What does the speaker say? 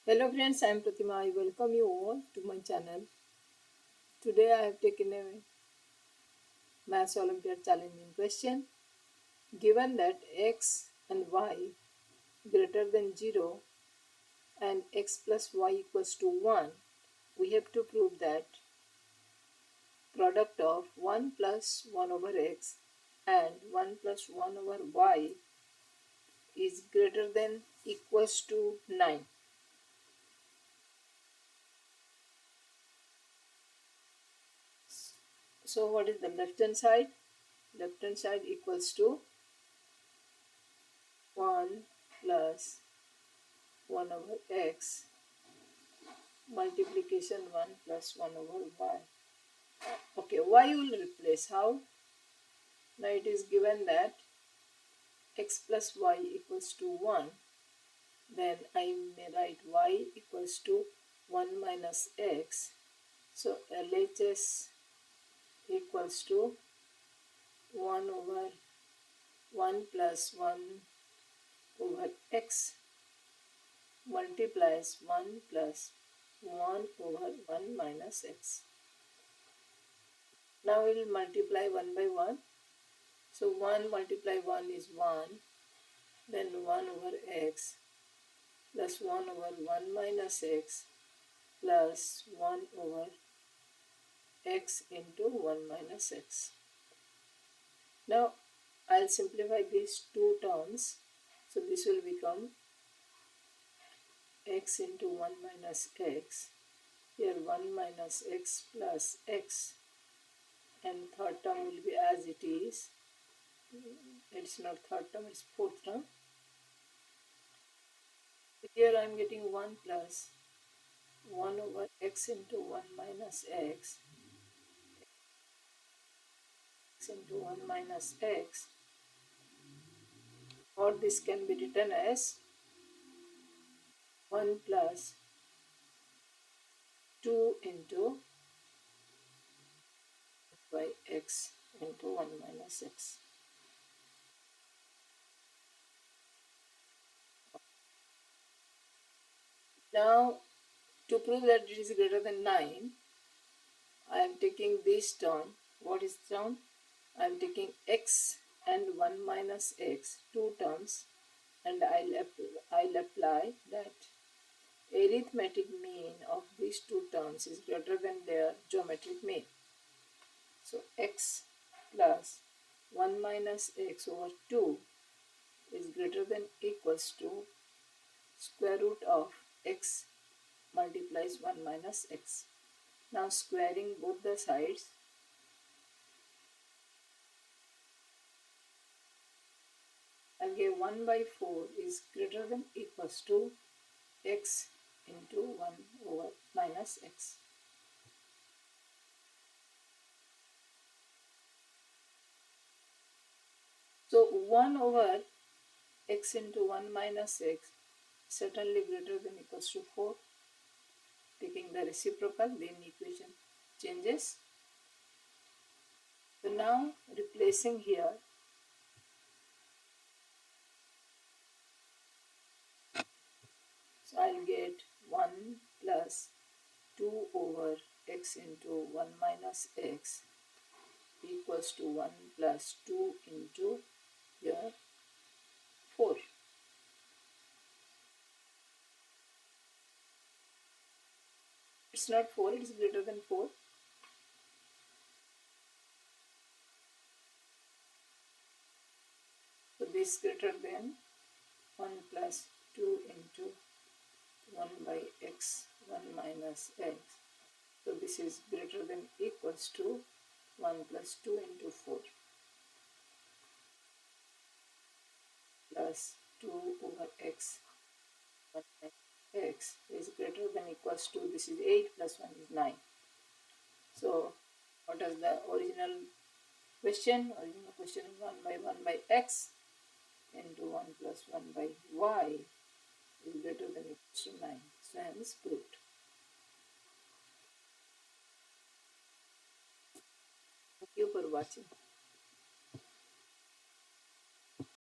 Hello friends, I am Pratima. I welcome you all to my channel. Today I have taken a Math Olympiad challenging question. Given that x and y greater than 0 and x plus y equals to 1, we have to prove that product of 1 plus 1 over x and 1 plus 1 over y is greater than equals to 9. So what is the left hand side? Left hand side equals to 1 plus 1 over x multiplication 1 plus 1 over y. Okay, y will replace how? Now it is given that x plus y equals to 1. Then I may write y equals to 1 minus x. So LHS equals to 1 over 1 plus 1 over x multiplies 1 plus 1 over 1 minus x. Now we will multiply 1 by 1. So 1 multiply 1 is 1, then 1 over x plus 1 over 1 minus x plus 1 over x into 1 minus x. Now I'll simplify these two terms. So this will become x into 1 minus x. Here 1 minus x plus x, and third term will be as it is. It's not third term, it's fourth term. Here I am getting 1 plus 1 over x into 1 minus x into 1 minus x, or this can be written as 1 plus 2 into by x into 1 minus x. Now to prove that it is greater than 9, I am taking this term. What is the term? I am taking x and 1 minus x, two terms, and I'll apply that arithmetic mean of these two terms is greater than their geometric mean. So x plus 1 minus x over 2 is greater than equals to square root of x multiplies 1 minus x. Now squaring both the sides, I'll get 1 by 4 is greater than equals to x into 1 over minus x. So 1 over x into 1 minus x certainly greater than equals to 4. Taking the reciprocal, then equation changes. So now replacing here, so I'll get 1 plus 2 over x into 1 minus x equals to 1 plus 2 into here 4. It's not 4, it's greater than 4. So this is greater than 1 plus 2 into 1 by x, 1 minus x. So this is greater than equals to 1 plus 2 into 4 plus 2 over x, 1 minus x is greater than equals to, this is 8 plus 1 is 9. So what is the original question? Original question is 1 by x into 1 plus 1 by y is greater than equals to 9. So hence proved. Thank you for watching.